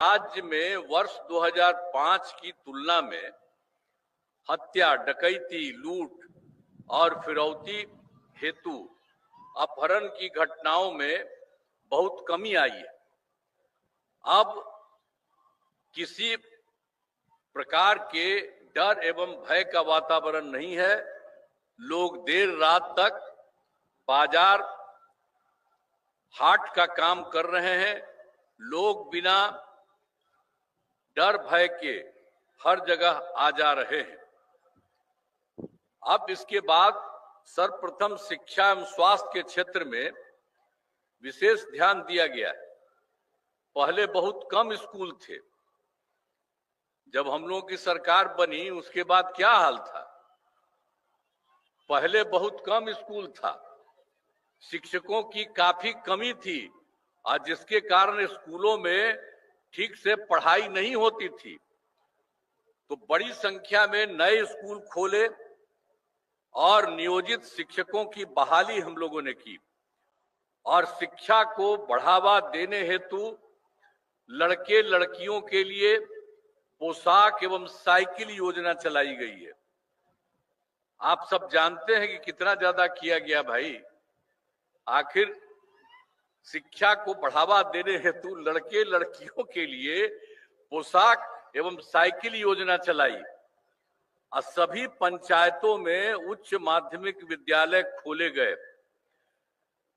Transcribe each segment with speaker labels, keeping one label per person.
Speaker 1: राज्य में वर्ष 2005 की तुलना में हत्या, डकैती, लूट और फिरौती हेतु अपहरण की घटनाओं में बहुत कमी आई है। अब किसी प्रकार के डर एवं भय का वातावरण नहीं है। लोग देर रात तक बाजार हाट का काम कर रहे हैं। लोग बिना डर भय के हर जगह आ जा रहे हैं। अब इसके बाद सर्वप्रथम शिक्षा एवं स्वास्थ्य के क्षेत्र में विशेष ध्यान दिया गया है। पहले बहुत कम स्कूल थे। जब हम लोगों की सरकार बनी उसके बाद क्या हाल था? पहले बहुत कम स्कूल था, शिक्षकों की काफी कमी थी और जिसके कारण स्कूलों में ठीक से पढ़ाई नहीं होती थी। तो बड़ी संख्या में नए स्कूल खोले और नियोजित शिक्षकों की बहाली हम लोगों ने की और शिक्षा को बढ़ावा देने हेतु लड़के लड़कियों के लिए पोशाक एवं साइकिल योजना चलाई गई है। आप सब जानते हैं कि कितना ज्यादा किया गया भाई। आखिर शिक्षा को बढ़ावा देने हेतु लड़के लड़कियों के लिए पोशाक एवं साइकिल योजना चलाई और सभी पंचायतों में उच्च माध्यमिक विद्यालय खोले गए।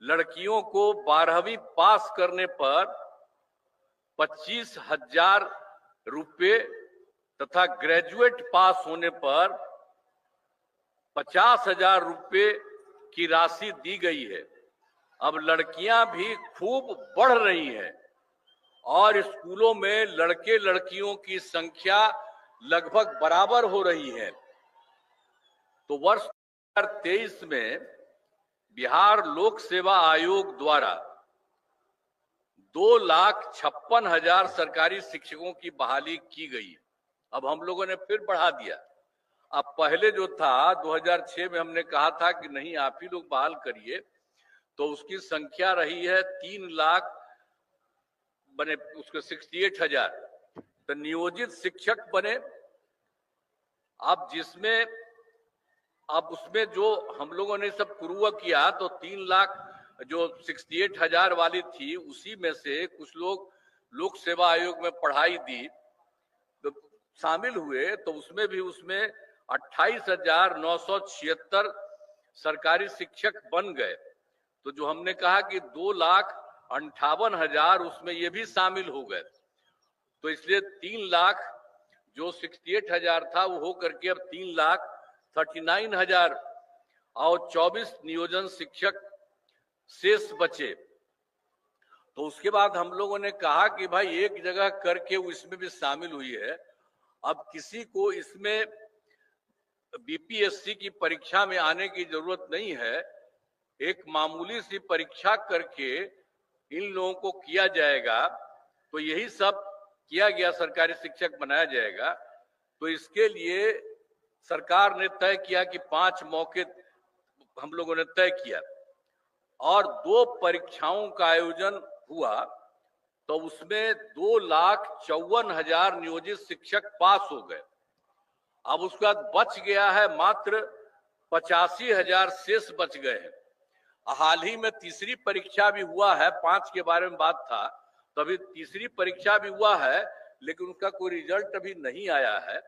Speaker 1: लड़कियों को 12वीं पास करने पर 25,000 रुपये तथा ग्रेजुएट पास होने पर 50,000 रुपये की राशि दी गई है। अब लड़कियां भी खूब बढ़ रही हैं और स्कूलों में लड़के लड़कियों की संख्या लगभग बराबर हो रही है। तो वर्ष 2023 में बिहार लोक सेवा आयोग द्वारा 2,56,000 सरकारी शिक्षकों की बहाली की गई। अब हम लोगों ने फिर बढ़ा दिया। अब पहले जो था 2006 में हमने कहा था कि नहीं आप ही लोग बहाल करिए, तो उसकी संख्या रही है 3 लाख बने, उसके 68,000 तो नियोजित शिक्षक बने। अब जिसमें अब उसमें जो हम लोगों ने सब पूर्व किया तो 3 लाख जो 68,000 वाली थी उसी में से कुछ लोग लोक सेवा आयोग में पढ़ाई दी तो शामिल हुए, तो उसमें 28,976 सरकारी शिक्षक बन गए। तो जो हमने कहा कि 2,58,000 उसमें ये भी शामिल हो गए। तो इसलिए 3 लाख जो 68,000 था वो हो करके अब 3,39,000 और 24 नियोजन शिक्षक शेष बचे। तो उसके बाद हम लोगों ने कहा कि भाई एक जगह करके वो इसमें भी शामिल हुई है। अब किसी को इसमें बीपीएससी की परीक्षा में आने की जरूरत नहीं है। एक मामूली सी परीक्षा करके इन लोगों को किया जाएगा। तो यही सब किया गया, सरकारी शिक्षक बनाया जाएगा। तो इसके लिए सरकार ने तय किया कि 5 मौके हम लोगों ने तय किया और 2 परीक्षाओं का आयोजन हुआ। तो उसमें 2,54,000 नियोजित शिक्षक पास हो गए। अब उसके बाद बच गया है मात्र 85,000 शेष बच गए हैं। हाल ही में तीसरी परीक्षा भी हुआ है, 5 के बारे में बात था, तो अभी तीसरी परीक्षा भी हुआ है लेकिन उसका कोई रिजल्ट अभी नहीं आया है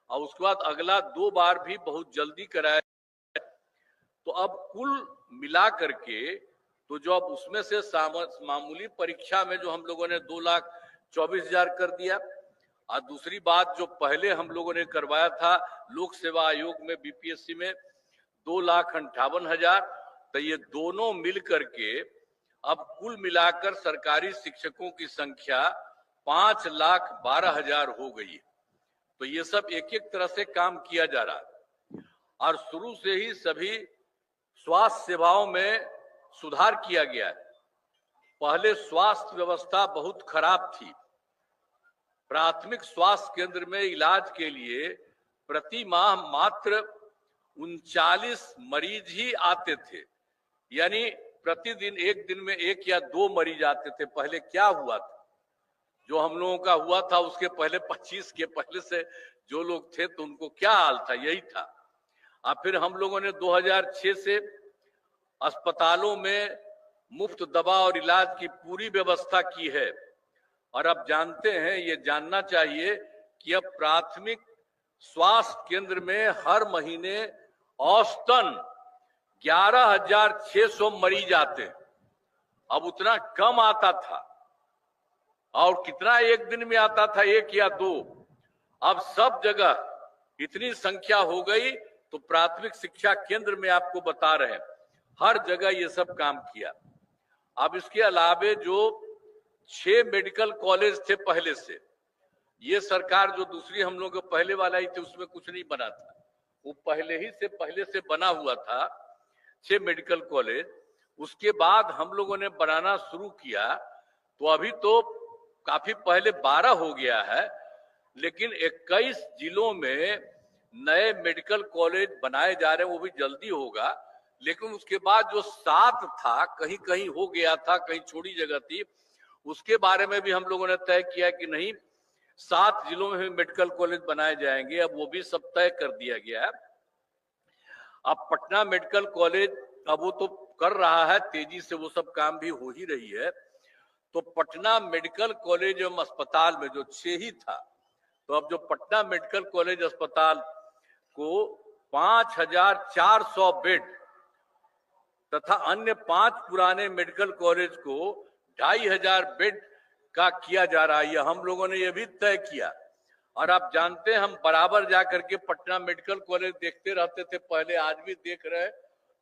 Speaker 1: और उसके बाद अगला 2 बार भी बहुत जल्दी कराया। तो अब कुल मिला करके तो जो अब उसमें से मामूली परीक्षा में जो हम लोगों ने 2,24,000 कर दिया और दूसरी बात जो पहले हम लोगों ने करवाया था लोक सेवा आयोग में बीपीएससी में 2,58,000, तो ये दोनों मिल करके अब कुल मिलाकर सरकारी शिक्षकों की संख्या 5,12,000 हो गई है। तो ये सब एक एक तरह से काम किया जा रहा है और शुरू से ही सभी स्वास्थ्य सेवाओं में सुधार किया गया है। पहले स्वास्थ्य व्यवस्था बहुत खराब थी। प्राथमिक स्वास्थ्य केंद्र में इलाज के लिए प्रति माह मात्र 39 मरीज ही आते थे, यानी प्रतिदिन एक दिन में 1 या 2 मरीज आते थे। पहले क्या हुआ था? जो हम लोगों का हुआ था उसके पहले 25 के पहले से जो लोग थे तो उनको क्या हाल था, यही था। अब फिर हम लोगों ने 2006 से अस्पतालों में मुफ्त दवा और इलाज की पूरी व्यवस्था की है। और अब जानते हैं, ये जानना चाहिए कि अब प्राथमिक स्वास्थ्य केंद्र में हर महीने औसतन 11,600 मरीज आते हैं। अब उतना कम आता था, और कितना एक दिन में आता था, 1 या 2। अब सब जगह इतनी संख्या हो गई, तो प्राथमिक शिक्षा केंद्र में आपको बता रहे हैं हर जगह ये सब काम किया। अब इसके अलावे जो 6 मेडिकल कॉलेज थे पहले से, ये सरकार जो दूसरी हम लोग पहले वाला ही थे उसमें कुछ नहीं बना था, वो पहले से बना हुआ था 6 मेडिकल कॉलेज। उसके बाद हम लोगों ने बनाना शुरू किया, तो अभी तो काफी पहले 12 हो गया है, लेकिन 21 जिलों में नए मेडिकल कॉलेज बनाए जा रहे हैं, वो भी जल्दी होगा। लेकिन उसके बाद जो 7 था, कहीं कहीं हो गया था, कहीं छोटी जगह थी, उसके बारे में भी हम लोगों ने तय किया कि नहीं, 7 जिलों में भी मेडिकल कॉलेज बनाए जाएंगे। अब वो भी सब तय कर दिया गया है। अब पटना मेडिकल कॉलेज अब वो तो कर रहा है तेजी से, वो सब काम भी हो ही रही है। तो पटना मेडिकल कॉलेज एवं अस्पताल में जो 6 ही था, तो अब जो पटना मेडिकल कॉलेज अस्पताल को 5,400 बेड तथा अन्य 5 पुराने मेडिकल कॉलेज को 2,500 बेड का किया जा रहा है। हम लोगों ने ये भी तय किया। और आप जानते हैं, हम बराबर जाकर के पटना मेडिकल कॉलेज देखते रहते थे पहले, आज भी देख रहे हैं।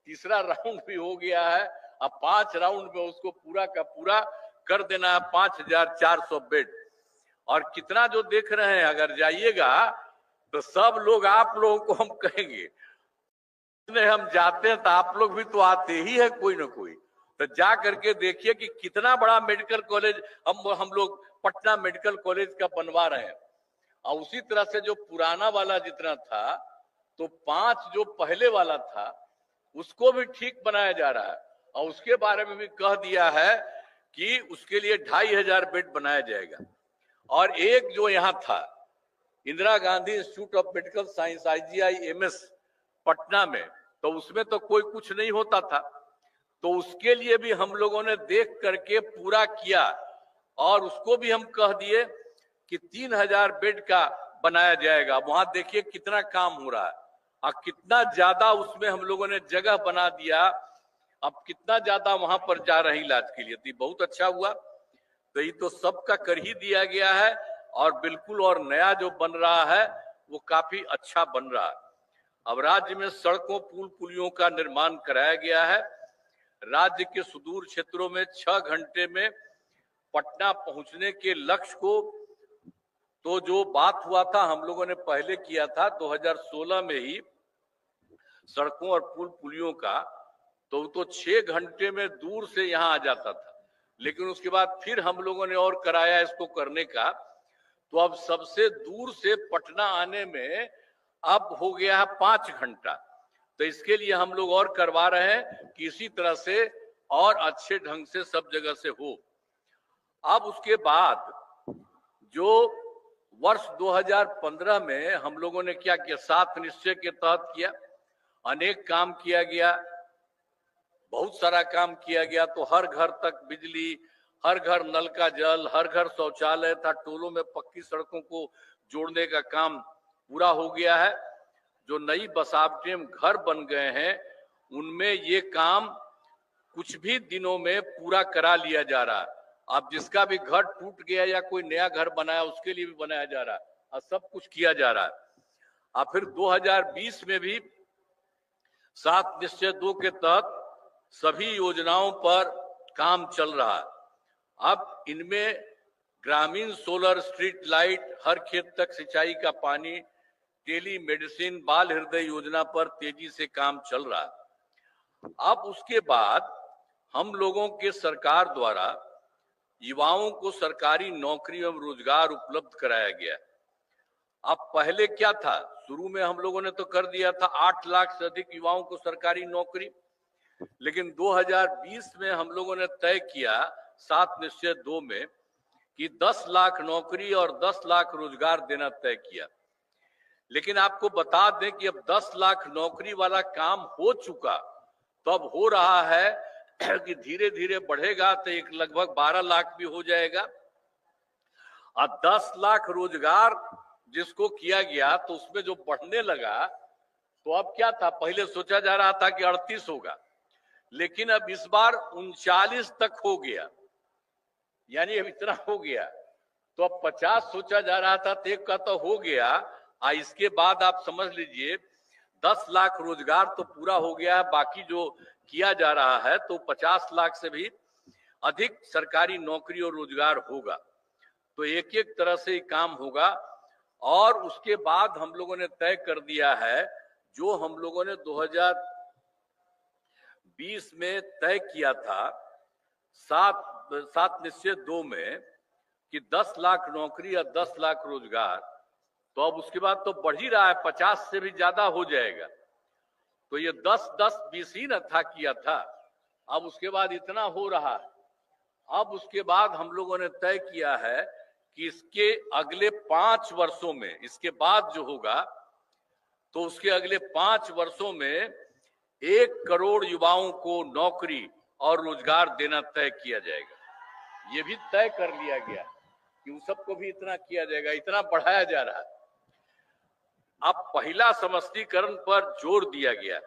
Speaker 1: तीसरा राउंड भी हो गया है, अब 5 राउंड में उसको पूरा का पूरा कर देना है, 5,400 बेड। और कितना जो देख रहे हैं, अगर जाइएगा तो सब लोग आप लोगों को हम कहेंगे, हम जाते हैं तो आप लोग भी तो आते ही है कोई ना कोई, तो जा करके देखिए कि कितना बड़ा मेडिकल कॉलेज हम लोग पटना मेडिकल कॉलेज का बनवा रहे हैं। और उसी तरह से जो पुराना वाला जितना था, तो 5 जो पहले वाला था उसको भी ठीक बनाया जा रहा है। और उसके बारे में भी कह दिया है कि उसके लिए 2,500 बेड बनाया जाएगा। और एक जो यहाँ था Indira Gandhi institute of medical science IGIMS Patna में, तो उसमें तो कोई कुछ नहीं होता था, तो उसके लिए भी हम लोगों ने देख करके पूरा किया। और उसको भी हम कह दिए कि 3,000 बेड का बनाया जाएगा। वहां देखिए कितना काम हो रहा है, और कितना ज्यादा उसमें हम लोगों ने जगह बना दिया। अब कितना ज्यादा वहां पर जा रहे हैं इलाज के लिए, तो बहुत अच्छा हुआ। तो ये तो सबका कर ही दिया गया है, और बिल्कुल और नया जो बन रहा है वो काफी अच्छा बन रहा है। अब राज्य में सड़कों पुल पुलियों का निर्माण कराया गया है। राज्य के सुदूर क्षेत्रों में 6 घंटे में पटना पहुंचने के लक्ष्य को, तो जो बात हुआ था हम लोगों ने पहले किया था 2016 में ही सड़कों और पुल पुलियों का, तो 6 घंटे में दूर से यहां आ जाता था। लेकिन उसके बाद फिर हम लोगों ने और कराया इसको करने का, तो अब सबसे दूर से पटना आने में अब हो गया है 5 घंटा। तो इसके लिए हम लोग और करवा रहे हैं कि इसी तरह से और अच्छे ढंग से सब जगह से हो। अब उसके बाद जो वर्ष 2015 में हम लोगों ने क्या किया, 7 निश्चय के तहत किया, अनेक काम किया गया, बहुत सारा काम किया गया। तो हर घर तक बिजली, हर घर नल का जल, हर घर शौचालय था, टोलों में पक्की सड़कों को जोड़ने का काम पूरा हो गया है। जो नई बसावटें घर बन गए हैं उनमें ये काम कुछ भी दिनों में पूरा करा लिया जा रहा है। अब जिसका भी घर टूट गया या कोई नया घर बनाया उसके लिए भी बनाया जा रहा है, और सब कुछ किया जा रहा है। अब फिर 2020 में भी 7 निश्चय 2 के तहत सभी योजनाओं पर काम चल रहा है। अब इनमें ग्रामीण सोलर स्ट्रीट लाइट, हर खेत तक सिंचाई का पानी, टेली मेडिसिन, बाल हृदय योजना पर तेजी से काम चल रहा है। अब उसके बाद हम लोगों के सरकार द्वारा युवाओं को सरकारी नौकरी एवं रोजगार उपलब्ध कराया गया। अब पहले क्या था, शुरू में हम लोगों ने तो कर दिया था 8 लाख से अधिक युवाओं को सरकारी नौकरी। लेकिन 2020 में हम लोगों ने तय किया 7 निश्चय 2 में कि 10 लाख नौकरी और 10 लाख रोजगार देना तय किया। लेकिन आपको बता दें कि अब 10 लाख नौकरी वाला काम हो चुका, तो अब हो रहा है कि धीरे धीरे बढ़ेगा तो एक लगभग 12 लाख भी हो जाएगा। अब 10 लाख रोजगार जिसको किया गया तो उसमें जो बढ़ने लगा, तो अब क्या था, पहले सोचा जा रहा था कि 38 होगा, लेकिन अब इस बार 39 तक हो गया, यानी अब इतना हो गया। तो अब 50 सोचा जा रहा था, तो एक का तो हो गया। इसके बाद आप समझ लीजिए 10 लाख रोजगार तो पूरा हो गया है, बाकी जो किया जा रहा है तो 50 लाख से भी अधिक सरकारी नौकरी और रोजगार होगा। तो एक एक तरह से काम होगा। और उसके बाद हम लोगों ने तय कर दिया है, जो हम लोगों ने 2020 में तय किया था 7 निश्चय 2 में कि 10 लाख नौकरी या 10 लाख रोजगार, तो अब उसके बाद तो बढ़ ही रहा है, 50 से भी ज्यादा हो जाएगा। तो ये 10-10-20 ही न था किया था, अब उसके बाद इतना हो रहा है। अब उसके बाद हम लोगों ने तय किया है कि इसके अगले 5 वर्षों में, इसके बाद जो होगा तो उसके अगले 5 वर्षों में 1 करोड़ युवाओं को नौकरी और रोजगार देना तय किया जाएगा। ये भी तय कर लिया गया कि उन सबको भी इतना किया जाएगा, इतना बढ़ाया जा रहा है। अब पहला समष्टीकरण पर जोर दिया गया।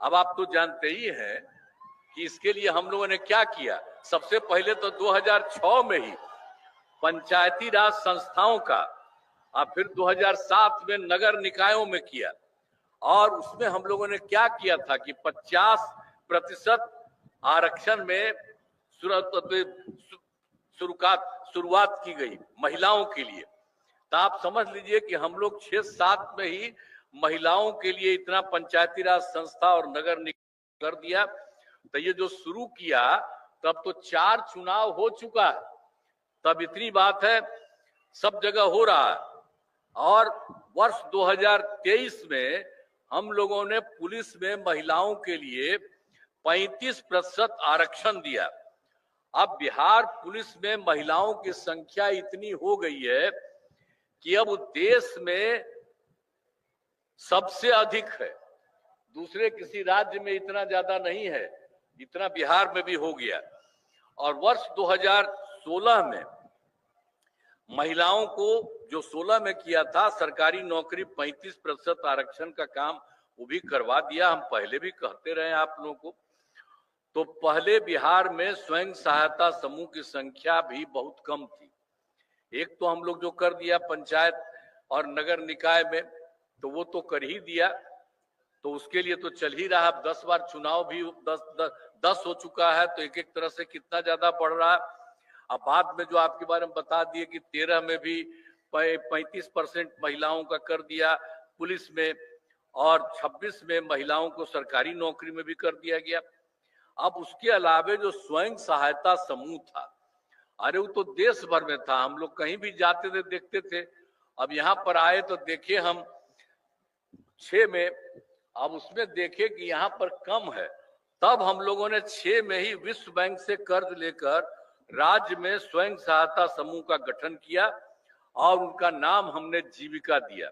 Speaker 1: अब आप तो जानते ही हैं कि इसके लिए हम लोगों ने क्या किया। सबसे पहले तो 2006 में ही पंचायती राज संस्थाओं का, और फिर 2007 में नगर निकायों में किया। और उसमें हम लोगों ने क्या किया था कि 50% आरक्षण में शुरुआत की गई महिलाओं के लिए। तो आप समझ लीजिए कि हम लोग 6-7 में ही महिलाओं के लिए इतना पंचायती राज संस्था और नगर निकाय कर दिया। तो ये जो शुरू किया, तब तो 4 चुनाव हो चुका है, तब इतनी बात है, सब जगह हो रहा है। और वर्ष 2023 में हम लोगों ने पुलिस में महिलाओं के लिए 35% आरक्षण दिया। अब बिहार पुलिस में महिलाओं की संख्या इतनी हो गई है कि अब देश में सबसे अधिक है, दूसरे किसी राज्य में इतना ज्यादा नहीं है, इतना बिहार में भी हो गया। और वर्ष 2016 में महिलाओं को, जो 16 में किया था, सरकारी नौकरी 35% आरक्षण का काम वो भी करवा दिया। हम पहले भी कहते रहे आप लोगों को। तो पहले बिहार में स्वयं सहायता समूह की संख्या भी बहुत कम थी। एक तो हम लोग जो कर दिया पंचायत और नगर निकाय में, तो वो तो कर ही दिया, तो उसके लिए तो चल ही रहा। 10 बार चुनाव भी 10 हो चुका है, तो एक एक तरह से कितना ज्यादा बढ़ रहा है। अब बाद में जो आपके बारे में बता दिए कि 13 में भी 35% महिलाओं का कर दिया पुलिस में, और 26 में महिलाओं को सरकारी नौकरी में भी कर दिया गया। अब उसके अलावे जो स्वयं सहायता समूह था, अरे वो तो देश भर में था, हम लोग कहीं भी जाते थे देखते थे। अब यहाँ पर आए तो देखे हम 6 में, अब उसमें देखे कि यहाँ पर कम है। तब हम लोगों ने 6 में ही विश्व बैंक से कर्ज लेकर राज्य में स्वयं सहायता समूह का गठन किया और उनका नाम हमने जीविका दिया।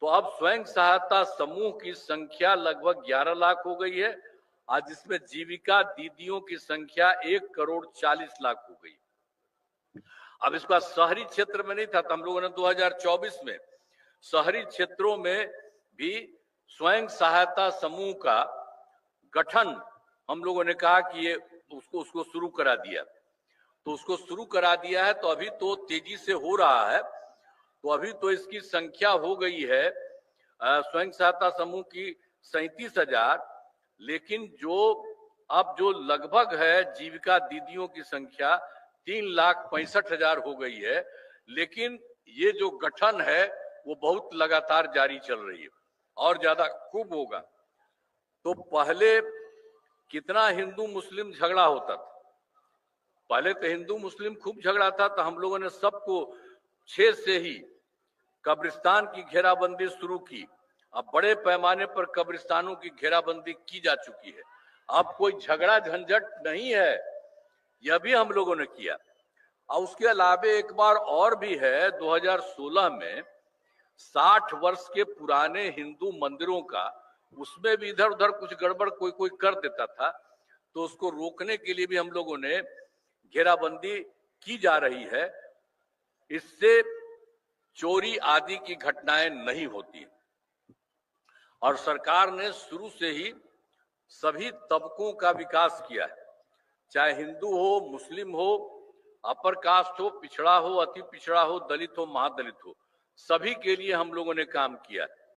Speaker 1: तो अब स्वयं सहायता समूह की संख्या लगभग 11 लाख हो गई है, आज जिसमें जीविका दीदियों की संख्या 1 करोड़ 40 लाख हो गई। अब इसका शहरी क्षेत्र में नहीं था, तो हम लोगों ने 2024 में शहरी क्षेत्रों में भी स्वयं सहायता समूह का गठन हम लोगों ने कहा कि ये उसको शुरू करा दिया। तो उसको शुरू करा दिया है, तो अभी तो तेजी से हो रहा है। तो अभी तो इसकी संख्या हो गई है स्वयं सहायता समूह की 37,000, लेकिन जो लगभग है जीविका दीदियों की संख्या 3,65,000 हो गई है। लेकिन ये जो गठन है वो बहुत लगातार जारी चल रही है और ज्यादा खूब होगा। तो पहले कितना हिंदू मुस्लिम झगड़ा होता था, पहले तो हिंदू मुस्लिम खूब झगड़ा था, तो हम लोगों ने सबको 6 से ही कब्रिस्तान की घेराबंदी शुरू की। अब बड़े पैमाने पर कब्रिस्तानों की घेराबंदी की जा चुकी है, अब कोई झगड़ा झंझट नहीं है, यह भी हम लोगों ने किया। और उसके अलावे एक बार और भी है, 2016 में 60 वर्ष के पुराने हिंदू मंदिरों का, उसमें भी इधर उधर कुछ गड़बड़ कोई कोई कर देता था, तो उसको रोकने के लिए भी हम लोगों ने घेराबंदी की जा रही है। इससे चोरी आदि की घटनाएं नहीं होती और सरकार ने शुरू से ही सभी तबकों का विकास किया है, चाहे हिंदू हो, मुस्लिम हो, अपर कास्ट हो, पिछड़ा हो, अति पिछड़ा हो, दलित हो, महादलित हो, सभी के लिए हम लोगों ने काम किया है।